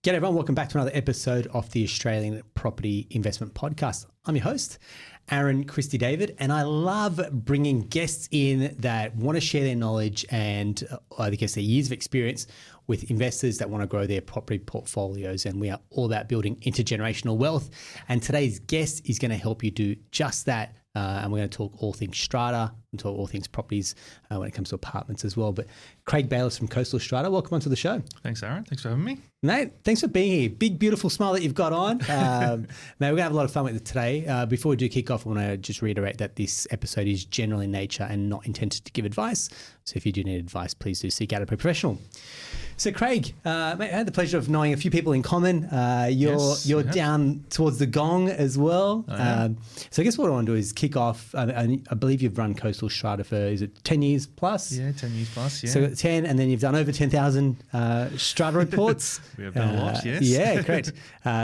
G'day everyone, welcome back to another episode of the Australian Property Investment Podcast. I'm your host, Aaron Christie David, and I love bringing guests in that want to share their knowledge and I guess their years of experience with investors that want to grow their property portfolios. And we are all about building intergenerational wealth. And today's guest is going to help you do just that. And we're going to talk all things strata and talk all things properties when it comes to apartments as well. But Craig Bayliss from Coastal Strata, welcome onto the show. Thanks, Aaron. Thanks for having me. Mate, thanks for being here. Big, beautiful smile that you've got on. Mate, we're going to have a lot of fun with it today. Before we do kick off, I want to just reiterate that this episode is general in nature and not intended to give advice. So if you do need advice, please do seek out a professional. So Craig, mate, I had the pleasure of knowing a few people in common. You're down towards the Gong as well. So I guess what I want to do is kick off. I believe you've run Coastal Strata for, is it 10 years plus? Yeah, 10 years plus, yeah. So 10, and then you've done over 10,000 strata reports. We have done a lot, yes. Yeah, correct.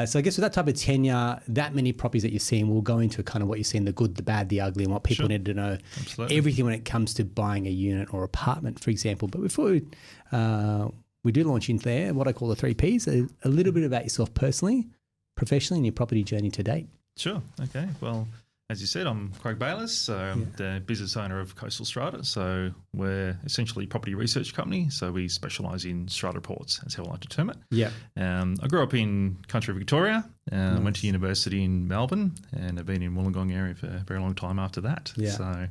So I guess with that type of tenure, that many properties that you're seeing, we'll go into kind of what you're seeing, the good, the bad, the ugly, and what people need to know. Absolutely. Everything when it comes to buying a unit or apartment, for example. But before we do launch into there, what I call the 3 Ps, a little bit about yourself personally, professionally, and your property journey to date. Sure. Okay. Well, as you said, I'm Craig Bayliss, so I'm the business owner of Coastal Strata. So we're essentially a property research company. So we specialise in strata reports. That's how I like to term it. Yeah. I grew up in country Victoria. Nice. Went to university in Melbourne, and I've been in Wollongong area for a very long time after that. Yeah. So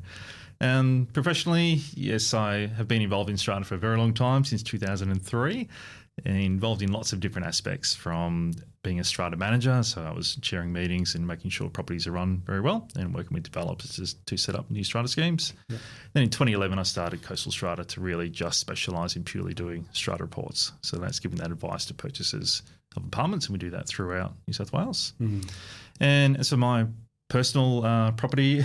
professionally, yes, I have been involved in strata for a very long time, since 2003. And involved in lots of different aspects, from being a strata manager, so I was chairing meetings and making sure properties are run very well, and working with developers to set up new strata schemes. Yeah. Then in 2011 I started Coastal Strata to really just specialise in purely doing strata reports. So that's giving that advice to purchasers of apartments, and we do that throughout New South Wales. Mm-hmm. And so my personal property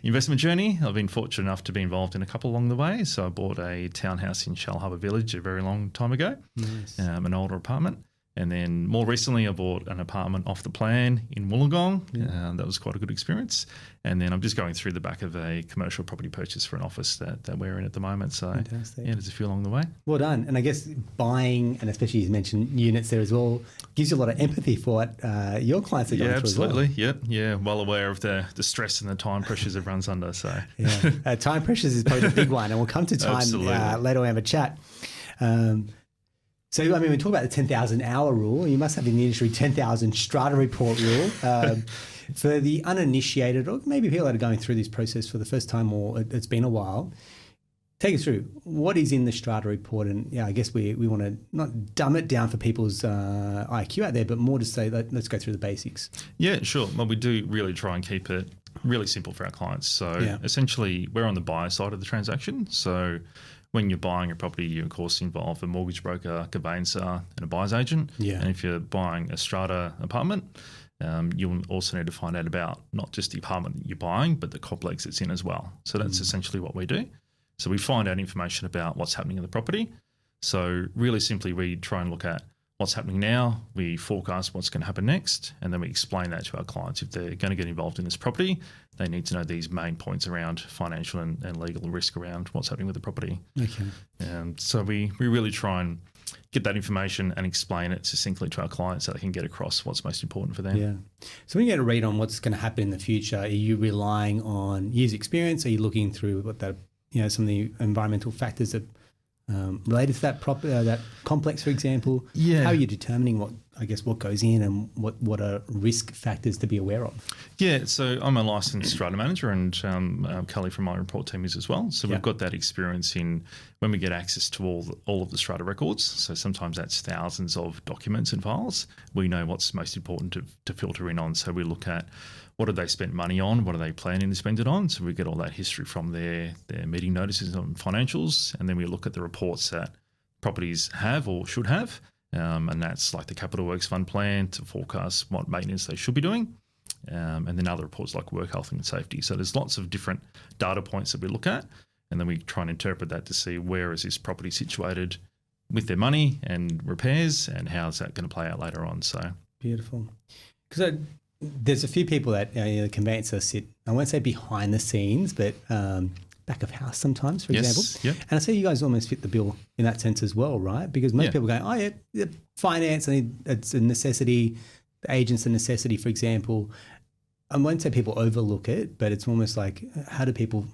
investment journey, I've been fortunate enough to be involved in a couple along the way. So I bought a townhouse in Shellharbour Village a very long time ago, nice. An older apartment. And then more recently, I bought an apartment off the plan in Wollongong. Yeah. That was quite a good experience. And then I'm just going through the back of a commercial property purchase for an office that we're in at the moment. So fantastic. Yeah, there's a few along the way. Well done. And I guess buying, and especially you mentioned units there as well, gives you a lot of empathy for what your clients are going through absolutely. as well. Yeah, well aware of the stress and the time pressures everyone's under. So yeah, time pressures is probably the big one, and we'll come to time later. We have a chat. So, I mean, we talk about the 10,000 hour rule. You must have in the industry 10,000 strata report rule. For the uninitiated, or maybe people that are going through this process for the first time, or it's been a while, take us through what is in the strata report. And I guess we want to not dumb it down for people's IQ out there, but more to say, let's go through the basics. Yeah, sure. Well, we do really try and keep it really simple for our clients. So essentially, we're on the buyer side of the transaction. So when you're buying a property, you of course involve a mortgage broker, conveyancer, and a buyer's agent. Yeah. And if you're buying a strata apartment, you'll also need to find out about not just the apartment that you're buying, but the complex it's in as well. So that's essentially what we do. So we find out information about what's happening in the property. So really simply, we try and look at what's happening now, we forecast what's going to happen next, and then we explain that to our clients. If they're going to get involved in this property, they need to know these main points around financial and legal risk around what's happening with the property. Okay. So we really try and get that information and explain it succinctly to our clients so they can get across what's most important for them. Yeah. So when you get a read on what's going to happen in the future, are you relying on years' experience? Are you looking through what that, some of the environmental factors that related to that complex, for example? Yeah. How are you determining what goes in and what are risk factors to be aware of? Yeah, so I'm a licensed strata manager, and Kelly from my report team is as well. So we've got that experience in when we get access to all of the strata records. So sometimes that's thousands of documents and files. We know what's most important to filter in on. So we look at what have they spent money on, what are they planning to spend it on. So we get all that history from their meeting notices on financials, and then we look at the reports that properties have or should have. And that's like the Capital Works Fund plan to forecast what maintenance they should be doing. And then other reports like work health and safety. So there's lots of different data points that we look at, and then we try and interpret that to see where is this property situated with their money and repairs, and how is that going to play out later on. So beautiful. Because there's a few people that the conveyancer sit, I won't say behind the scenes, but back of house sometimes, for Yes, example. yep. And I say you guys almost fit the bill in that sense as well, right? Because most people go, oh yeah, finance, it's a necessity. The agent's a necessity, for example. I won't say people overlook it, but it's almost like, how do people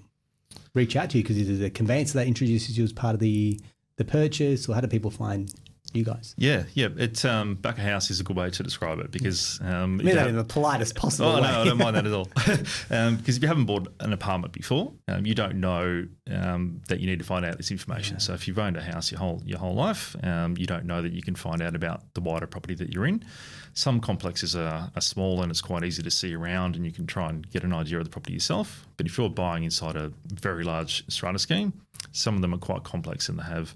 reach out to you? Because is it a conveyancer that introduces you as part of the purchase, or how do people find you guys? Yeah. It's back of house is a good way to describe it because I mean that in the politest possible way. No, I don't mind that at all. Because if you haven't bought an apartment before, you don't know that you need to find out this information. Yeah. So if you've owned a house your whole life, you don't know that you can find out about the wider property that you're in. Some complexes are small and it's quite easy to see around and you can try and get an idea of the property yourself. But if you're buying inside a very large strata scheme, some of them are quite complex and they have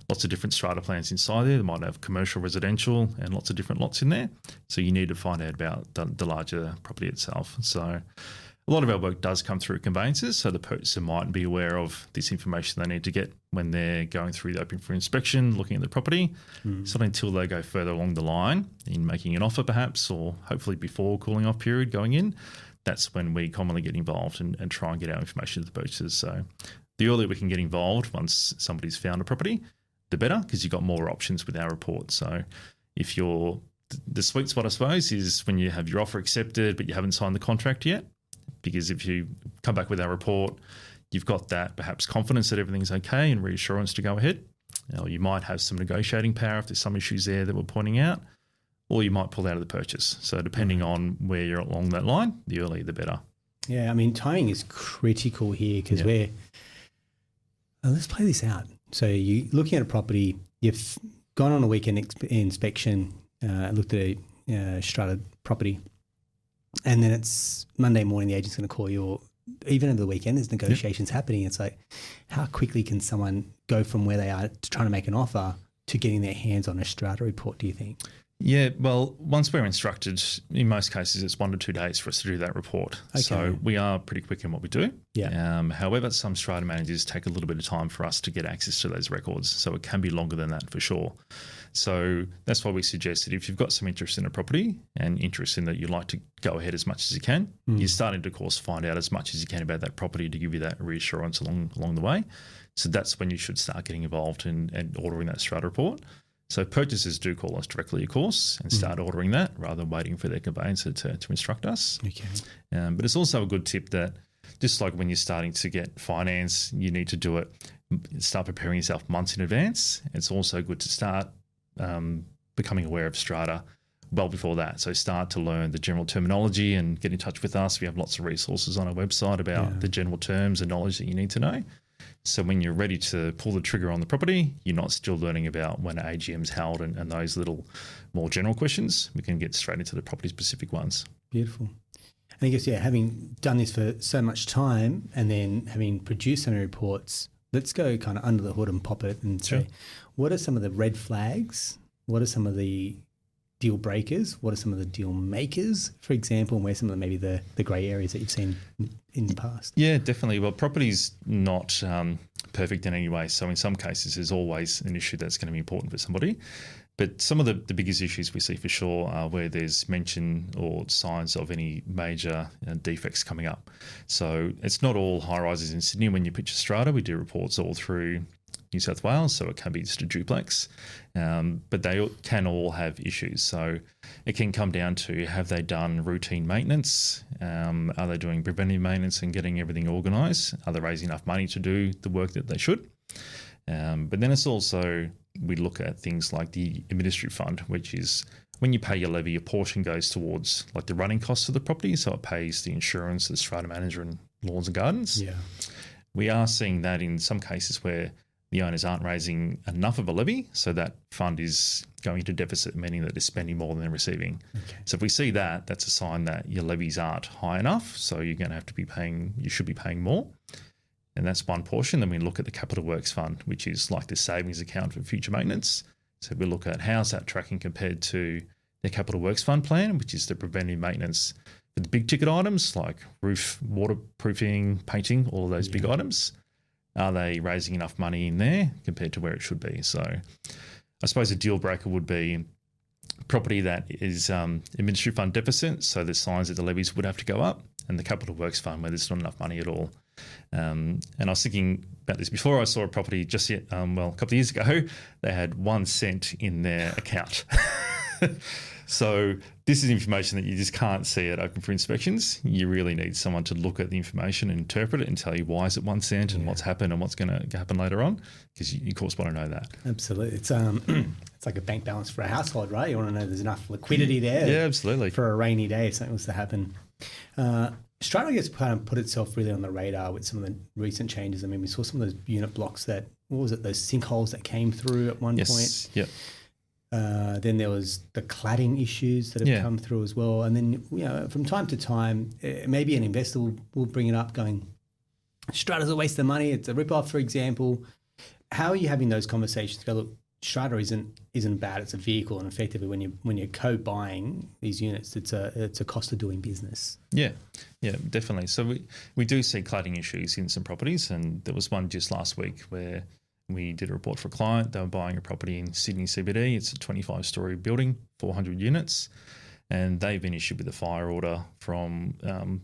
lots of different strata plans inside there. They might have commercial, residential, and lots of different lots in there. So you need to find out about the larger property itself. So a lot of our work does come through conveyances. So the purchaser might be aware of this information they need to get when they're going through the open for inspection, looking at the property. It's not until they go further along the line in making an offer perhaps, or hopefully before cooling off period going in, that's when we commonly get involved and try and get our information to the purchasers. So the earlier we can get involved once somebody's found a property, the better, because you've got more options with our report. So if the sweet spot, I suppose, is when you have your offer accepted but you haven't signed the contract yet, because if you come back with our report, you've got that perhaps confidence that everything's okay and reassurance to go ahead. Or you might have some negotiating power if there's some issues there that we're pointing out, or you might pull out of the purchase. So depending on where you're along that line, the earlier the better. Yeah, I mean, timing is critical here because let's play this out. So you're looking at a property, you've gone on a weekend inspection, looked at a strata property, and then it's Monday morning, the agent's going to call you, or even over the weekend, there's negotiations happening. It's like, how quickly can someone go from where they are to trying to make an offer to getting their hands on a strata report, do you think? Yeah, well, once we're instructed, in most cases, it's 1 to 2 days for us to do that report. Okay. So we are pretty quick in what we do. Yeah. However, some strata managers take a little bit of time for us to get access to those records. So it can be longer than that for sure. So that's why we suggest that if you've got some interest in a property and interest in that you'd like to go ahead as much as you can, you're starting to, of course, find out as much as you can about that property to give you that reassurance along the way. So that's when you should start getting involved and ordering that strata report. So purchasers do call us directly, of course, and start ordering that rather than waiting for their conveyancer to instruct us. Okay. But it's also a good tip that just like when you're starting to get finance, you need to do it, start preparing yourself months in advance. It's also good to start becoming aware of strata well before that. So start to learn the general terminology and get in touch with us. We have lots of resources on our website about the general terms and knowledge that you need to know. So when you're ready to pull the trigger on the property, you're not still learning about when AGM's held and those little more general questions. We can get straight into the property-specific ones. Beautiful. And I guess, having done this for so much time and then having produced so many reports, let's go kind of under the hood and pop it and say, what are some of the red flags? What are some of the deal breakers? What are some of the deal makers, for example, and where some of maybe the grey areas that you've seen in the past? Yeah, definitely. Well, property's not perfect in any way. So in some cases, there's always an issue that's going to be important for somebody. But some of the biggest issues we see for sure are where there's mention or signs of any major defects coming up. So it's not all high-rises in Sydney. When you pitch a strata, we do reports all through New South Wales, so it can be just a duplex, but they can all have issues. So it can come down to, have they done routine maintenance? Are they doing preventive maintenance and getting everything organised? Are they raising enough money to do the work that they should? But then it's also, we look at things like the administrative fund, which is when you pay your levy, a portion goes towards like the running costs of the property. So it pays the insurance, the strata manager and lawns and gardens. Yeah. We are seeing that in some cases where the owners aren't raising enough of a levy, so that fund is going into deficit, meaning that they're spending more than they're receiving. Okay. So if we see that, that's a sign that your levies aren't high enough, so you're going to have to be paying, you should be paying more. And that's one portion. Then we look at the capital works fund, which is like the savings account for future maintenance. So we look at how's that tracking compared to the capital works fund plan, which is the preventive maintenance for the big ticket items like roof, waterproofing, painting, all of those big items. Are they raising enough money in there compared to where it should be? So I suppose a deal breaker would be property that is administrative fund deficit, so there's signs that the levies would have to go up, and the capital works fund where there's not enough money at all. And I was thinking about this before. I saw a property just yet, a couple of years ago. They had 1 cent in their account. So this is information that you just can't see it open for inspections. You really need someone to look at the information and interpret it and tell you why is it 1 cent and what's happened and what's going to happen later on, because you of course want to know that. Absolutely. It's it's like a bank balance for a household, right? You want to know there's enough liquidity there. Yeah, absolutely. For a rainy day if something was to happen. Strata gets kind of put itself really on the radar with some of the recent changes. I mean, we saw some of those unit blocks that, those sinkholes that came through at one point. Yep. Then there was the cladding issues that have come through as well. And then, from time to time, maybe an investor will bring it up going, Strata's a waste of money. It's a rip-off, for example. How are you having those conversations? Go, look, Strata isn't bad. It's a vehicle, and effectively, when you're co-buying these units, it's a cost of doing business. Yeah, definitely. So we do see cladding issues in some properties, and there was one just last week where we did a report for a client. They were buying a property in Sydney CBD. It's a 25-storey building, 400 units, and they've been issued with a fire order from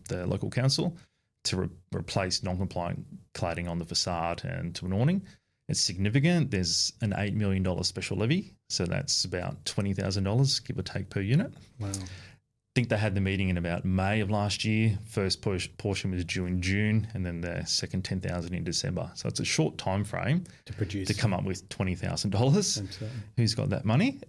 the local council to replace non-compliant cladding on the facade and to an awning. It's significant. There's an $8 million special levy, so that's about $20,000, give or take, per unit. Wow. I think they had the meeting in about May of last year. First portion was due in June, and then the second $10,000 in December. So it's a short time frame to come up with $20,000. Who's got that money?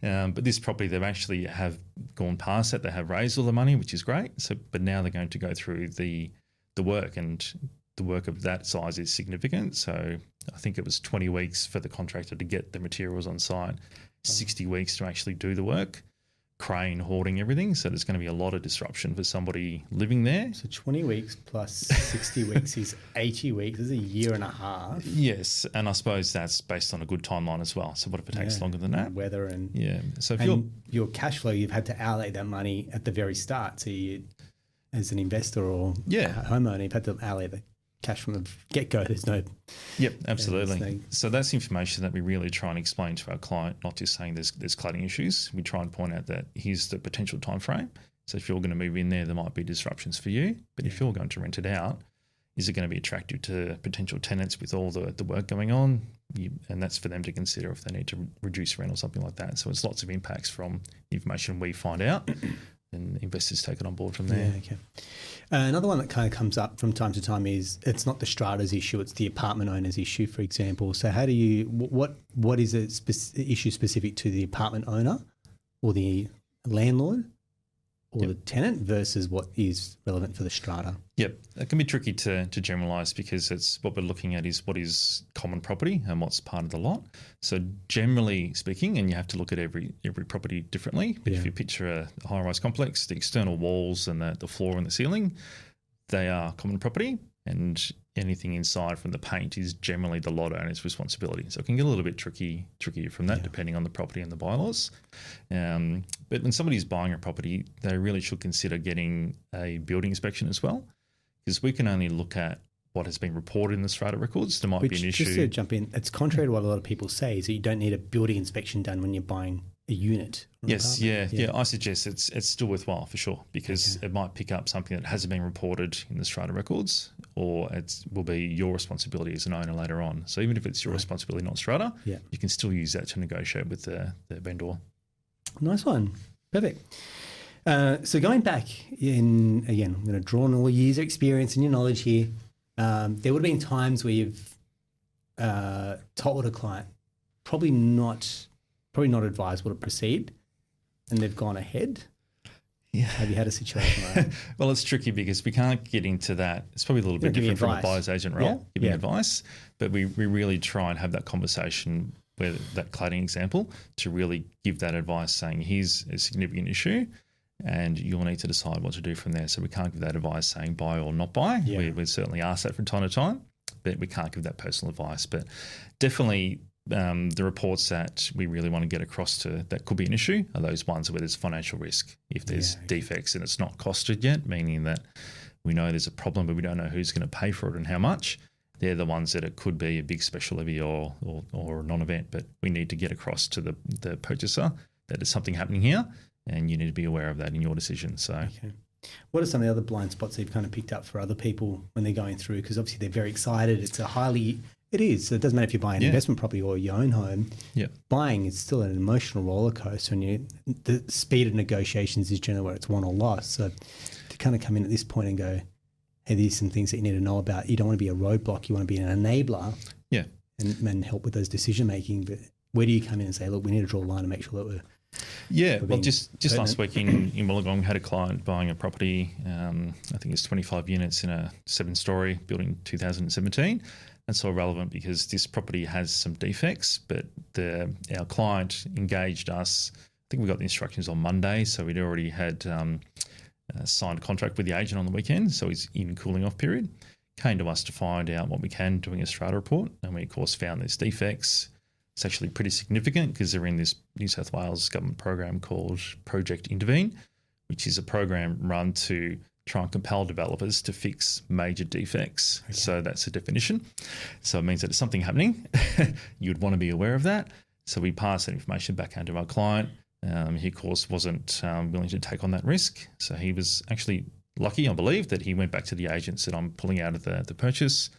But this property, they've actually have gone past that. They have raised all the money, which is great. So, but now they're going to go through the work, and the work of that size is significant. So I think it was 20 weeks for the contractor to get the materials on site, 60 weeks to actually do the work, crane, hoarding, everything. So there's going to be a lot of disruption for somebody living there. So 20 weeks plus 60 weeks is 80 weeks. This is a year and a half. Yes, and I suppose that's based on a good timeline as well. So what if it takes longer than that? Weather and So if your cash flow, you've had to outlay that money at the very start. So you, as an investor or a homeowner, you've had to outlay the cash from the get-go. There's no... Yep, absolutely. So that's information that we really try and explain to our client, not just saying there's cladding issues. We try and point out that here's the potential time frame. So if you're going to move in there might be disruptions for you. But if you're going to rent it out, is it going to be attractive to potential tenants with all the work going on? And that's for them to consider if they need to reduce rent or something like that. So it's lots of impacts from the information we find out. And investors take it on board from there. Yeah, okay. Another one that kind of comes up from time to time is it's not the strata's issue, it's the apartment owner's issue, for example. So how do you, what is a issue specific to the apartment owner or the landlord or the tenant versus what is relevant for the strata? Yep, it can be tricky to generalise because it's what we're looking at is what is common property and what's part of the lot. So generally speaking, and you have to look at every property differently, but if you picture a high-rise complex, the external walls and the floor and the ceiling, they are common property, and anything inside from the paint is generally the lot owner's responsibility. So it can get a little bit trickier from that depending on the property and the bylaws. But when somebody's buying a property, they really should consider getting a building inspection as well, because we can only look at what has been reported in the strata records. There might be an issue. Just to jump in, it's contrary to what a lot of people say, is that you don't need a building inspection done when you're buying a unit. Yes, yeah. I suggest it's still worthwhile for sure, because it might pick up something that hasn't been reported in the strata records, or it will be your responsibility as an owner later on. So even if it's your responsibility, not strata, you can still use that to negotiate with the vendor. Nice one. Perfect. So going back in, again, I'm going to draw on all your years of experience and your knowledge here. There would have been times where you've told a client probably not advisable to proceed, and they've gone ahead. Yeah. Have you had a situation like that? Well, it's tricky because we can't get into that. It's probably a little bit different from a buyer's agent role, giving advice, but we really try and have that conversation with that cladding example to really give that advice saying, here's a significant issue and you'll need to decide what to do from there. So we can't give that advice saying buy or not buy. Yeah. We certainly ask that from time to time, but we can't give that personal advice. But definitely the reports that we really want to get across to that could be an issue are those ones where there's financial risk. If there's defects and it's not costed yet, meaning that we know there's a problem but we don't know who's going to pay for it and how much, they're the ones that it could be a big special levy or a non-event. But we need to get across to the purchaser that there's something happening here and you need to be aware of that in your decision. So What are some of the other blind spots that you've kind of picked up for other people when they're going through? Because obviously they're very excited. It is. So it doesn't matter if you buy an investment property or your own home. Yeah. Buying is still an emotional roller coaster, and the speed of negotiations is generally where it's won or lost. So to kind of come in at this point and go, hey, these are some things that you need to know about. You don't want to be a roadblock. You want to be an enabler. Yeah. And help with those decision making. But where do you come in and say, look, we need to draw a line and make sure that we're well, just last week in Wollongong, had a client buying a property. I think it's 25 units in a 7-story building, 2017. That's so relevant because this property has some defects, but our client engaged us. I think we got the instructions on Monday, so we'd already had signed a contract with the agent on the weekend, so he's in cooling off period. Came to us to find out what we can, doing a strata report, and we of course found there's defects. It's actually pretty significant because they're in this New South Wales government program called Project Intervene, which is a program run to try and compel developers to fix major defects. Okay. So that's a definition. So it means that if something happening, you'd want to be aware of that. So we passed that information back out to our client. He, of course, wasn't willing to take on that risk. So he was actually lucky, I believe, that he went back to the agent, said, I'm pulling out of the purchase,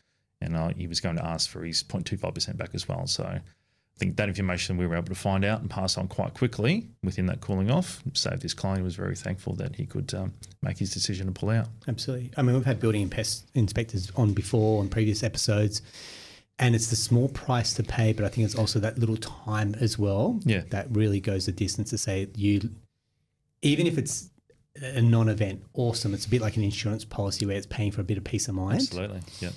and he was going to ask for his 0.25% back as well. So I think that information we were able to find out and pass on quite quickly within that cooling off saved this client. He was very thankful that he could make his decision to pull out. Absolutely. I mean, we've had building and pest inspectors on before on previous episodes, and it's the small price to pay, but I think it's also that little time as well that really goes the distance to say even if it's a non-event, awesome. It's a bit like an insurance policy where it's paying for a bit of peace of mind. Absolutely, yeah.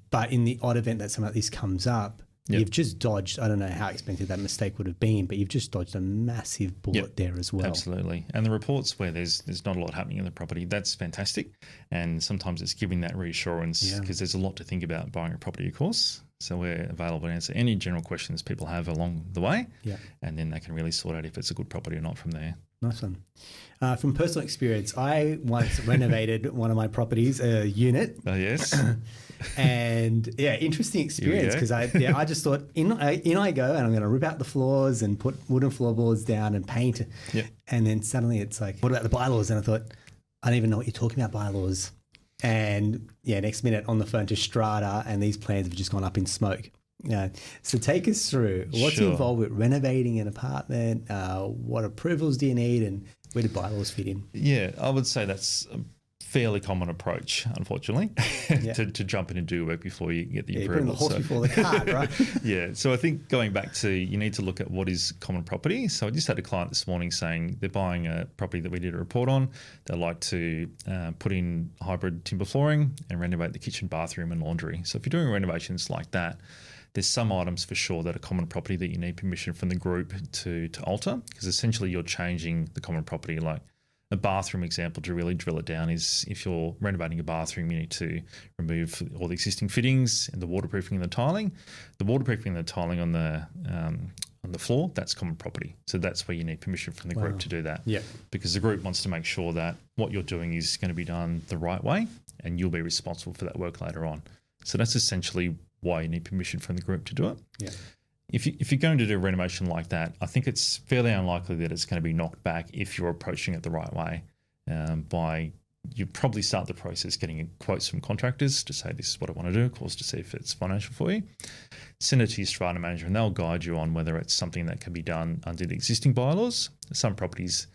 But in the odd event that something like this comes up, you've just dodged, I don't know how expensive that mistake would have been, but you've just dodged a massive bullet there as well. Absolutely. And the reports where there's not a lot happening in the property, that's fantastic. And sometimes it's giving that reassurance because there's a lot to think about buying a property, of course. So we're available to answer any general questions people have along the way. Yeah. And then they can really sort out if it's a good property or not from there. Nice one. From personal experience, I once renovated one of my properties, a unit. Oh, yes. And interesting experience because I just thought in I go and I'm going to rip out the floors and put wooden floorboards down and paint. Yep. And then suddenly it's like, what about the bylaws? And I thought, I don't even know what you're talking about, bylaws. And next minute on the phone to Strata, and these plans have just gone up in smoke. So take us through what's involved with renovating an apartment. What approvals do you need, and where do bylaws fit in? Yeah, I would say that's a fairly common approach, unfortunately, to jump in and do work before you get the approval. Putting the horse before the cart, right? So I think going back to, you need to look at what is common property. So I just had a client this morning saying they're buying a property that we did a report on. They'd like to put in hybrid timber flooring and renovate the kitchen, bathroom and laundry. So if you're doing renovations like that, there's some items for sure that are common property that you need permission from the group to alter, because essentially you're changing the common property. Like a bathroom example, to really drill it down, is if you're renovating a bathroom, you need to remove all the existing fittings and the waterproofing and the tiling. The waterproofing and the tiling on the floor, that's common property. So that's where you need permission from the group to do that. Yeah. Because the group wants to make sure that what you're doing is going to be done the right way, and you'll be responsible for that work later on. So that's essentially why you need permission from the group to do it. Yeah. If you're going to do a renovation like that, I think it's fairly unlikely that it's going to be knocked back if you're approaching it the right way. You probably start the process getting quotes from contractors to say, this is what I want to do, of course, to see if it's financial for you. Send it to your strata manager and they'll guide you on whether it's something that can be done under the existing bylaws. Some properties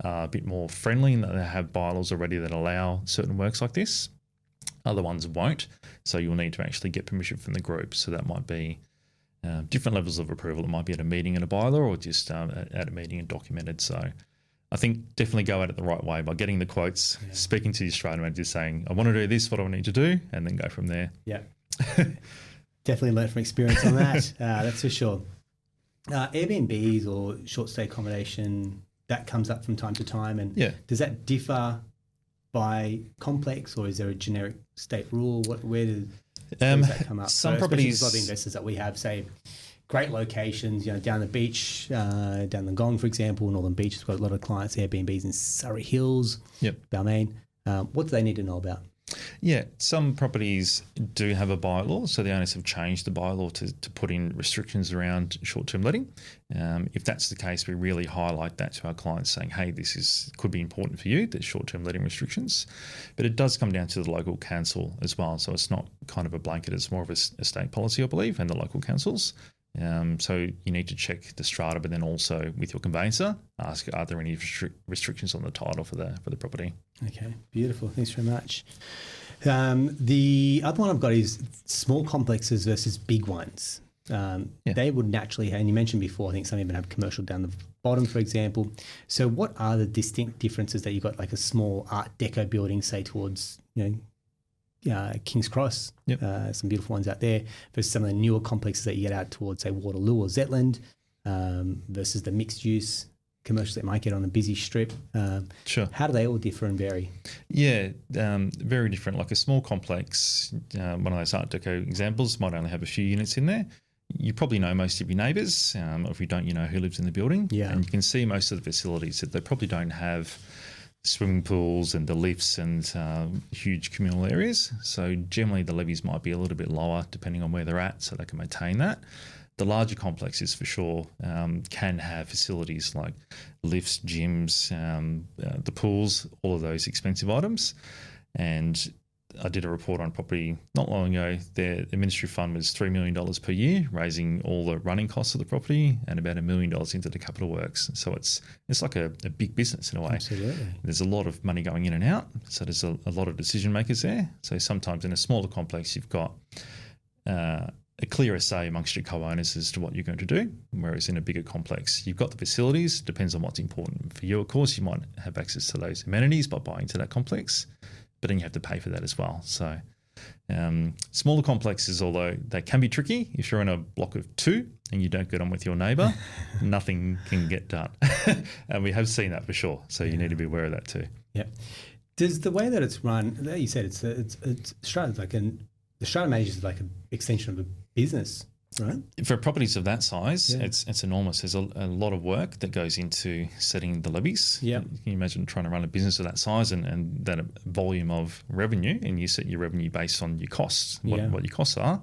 are a bit more friendly in that they have bylaws already that allow certain works like this. Other ones won't. So you'll need to actually get permission from the group. So that might be different levels of approval. It might be at a meeting in a bylaw or just at a meeting and documented. So I think definitely go at it the right way by getting the quotes, speaking to your strata manager saying, I want to do this, what do I need to do? And then go from there. Yeah. Definitely learn from experience on that. That's for sure. Airbnbs or short stay accommodation, that comes up from time to time. And does that differ by complex, or is there a generic state rule? Where does that come up? Some properties, a lot of investors that we have say great locations, down the beach, down the Gong, for example, Northern Beach has got a lot of clients, Airbnbs in Surrey Hills, Balmain. What do they need to know about? Yeah, some properties do have a bylaw, so the owners have changed the bylaw to put in restrictions around short-term letting. If that's the case, we really highlight that to our clients, saying, hey, could be important for you, there's short-term letting restrictions. But it does come down to the local council as well, so it's not kind of a blanket, it's more of a state policy, I believe, and the local councils. So you need to check the strata, but then also with your conveyancer, ask, are there any restrictions on the title for the property? Okay, beautiful. Thanks very much. The other one I've got is small complexes versus big ones. They would naturally, and you mentioned before, I think some even have commercial down the bottom, for example. So what are the distinct differences that you've got, like a small Art Deco building, say towards, King's Cross, some beautiful ones out there, versus some of the newer complexes that you get out towards, say, Waterloo or Zetland, versus the mixed use commercials that might get on a busy strip. Sure. How do they all differ and vary? Yeah, very different. Like a small complex, one of those Art Deco examples might only have a few units in there. You probably know most of your neighbours, or if you don't, you know who lives in the building. Yeah. And you can see most of the facilities that they probably don't have swimming pools and the lifts and huge communal areas. So generally the levies might be a little bit lower depending on where they're at, so they can maintain that. The larger complexes for sure can have facilities like lifts, gyms, the pools, all of those expensive items. And I did a report on property not long ago. Their administrative fund was $3 million per year, raising all the running costs of the property and about $1 million into the capital works. So it's like a big business in a way. Absolutely. There's a lot of money going in and out. So there's a lot of decision makers there. So sometimes in a smaller complex, you've got a clearer say amongst your co-owners as to what you're going to do, whereas in a bigger complex, you've got the facilities, depends on what's important for you. Of course, you might have access to those amenities by buying into that complex, but then you have to pay for that as well. So smaller complexes, although they can be tricky, if you're in a block of 2 and you don't get on with your neighbour, nothing can get done. And we have seen that for sure. So you need to be aware of that too. Yeah. Does the way that it's run, you said it's Strata, like the Strata manager is like an extension of a business, right? For properties of that size, it's enormous. There's a lot of work that goes into setting the levies. Yeah. Can you imagine trying to run a business of that size and that volume of revenue, and you set your revenue based on your costs, what your costs are,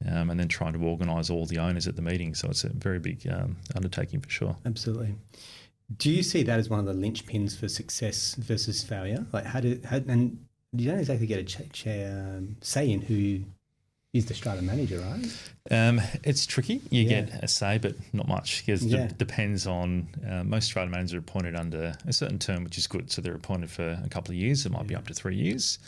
and then trying to organise all the owners at the meeting. So it's a very big undertaking for sure. Absolutely. Do you see that as one of the linchpins for success versus failure? Like and you don't exactly get a say in who is the strata manager, right? It's tricky. You get a say, but not much, because it depends on most strata managers are appointed under a certain term, which is good. So they're appointed for a couple of years. It might be up to 3 years.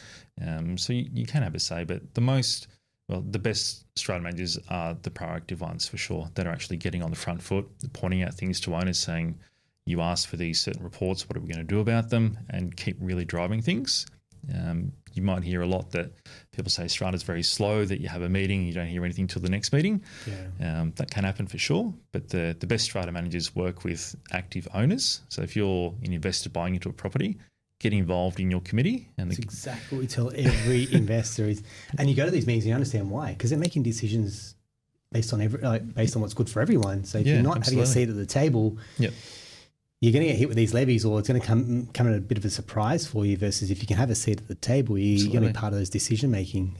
So you can have a say, but the best strata managers are the proactive ones for sure, that are actually getting on the front foot, pointing out things to owners, saying, you asked for these certain reports, what are we going to do about them, and keep really driving things. You might hear a lot that people say strata is very slow, that you have a meeting and you don't hear anything till the next meeting. That can happen for sure, but the best strata managers work with active owners. So if you're an investor buying into a property, get involved in your committee. And that's exactly what we tell every investor is. And you go to these meetings and you understand why, because they're making decisions based on what's good for everyone. So if you're not having a seat at the table, you're going to get hit with these levies, or it's going to come at a bit of a surprise for you, versus if you can have a seat at the table, you're going to be part of those decision making.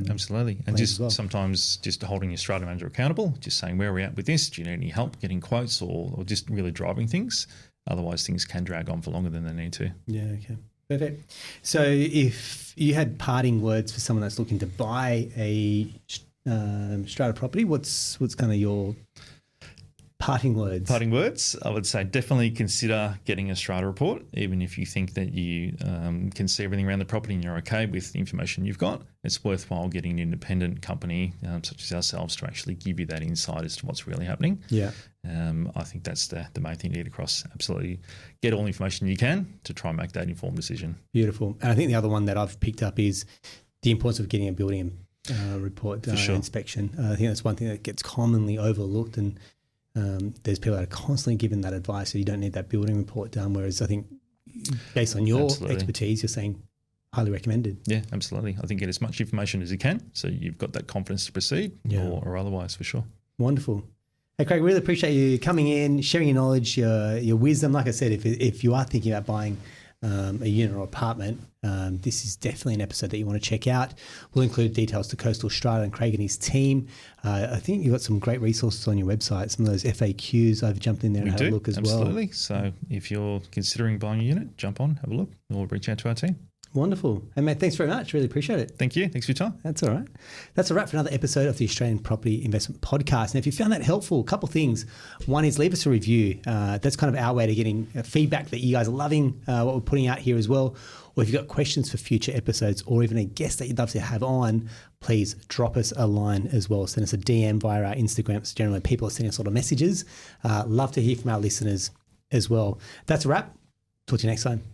Absolutely. And just sometimes just holding your strata manager accountable, just saying, where are we at with this? Do you need any help getting quotes, or just really driving things? Otherwise, things can drag on for longer than they need to. Yeah, okay. Perfect. So if you had parting words for someone that's looking to buy a strata property, what's kind of your parting words? Parting words, I would say definitely consider getting a strata report, even if you think that you can see everything around the property and you're okay with the information you've got. It's worthwhile getting an independent company such as ourselves to actually give you that insight as to what's really happening. I think that's the main thing to get across. Absolutely get all the information you can to try and make that informed decision. Beautiful. And I think the other one that I've picked up is the importance of getting a building report inspection. I think that's one thing that gets commonly overlooked, and there's people that are constantly given that advice, so you don't need that building report done, whereas I think based on your expertise, you're saying highly recommended. Yeah, absolutely. I think get as much information as you can so you've got that confidence to proceed or otherwise for sure. Wonderful. Hey, Craig, really appreciate you coming in, sharing your knowledge, your wisdom. Like I said, if you are thinking about buying a unit or apartment, this is definitely an episode that you want to check out. We'll include details to Coastal Strata and Craig and his team. I think you've got some great resources on your website, some of those FAQs. I've jumped in there and had a look as well. Absolutely. So if you're considering buying a unit, jump on, have a look, or reach out to our team. Wonderful. Hey, mate, thanks very much. Really appreciate it. Thank you. Thanks for your time. That's all right. That's a wrap for another episode of the Australian Property Investment Podcast. Now, if you found that helpful, a couple of things. One is leave us a review. That's kind of our way to getting feedback that you guys are loving what we're putting out here as well. Or if you've got questions for future episodes or even a guest that you'd love to have on, please drop us a line as well. Send us a DM via our Instagram. It's generally people are sending us a lot of messages. Love to hear from our listeners as well. That's a wrap. Talk to you next time.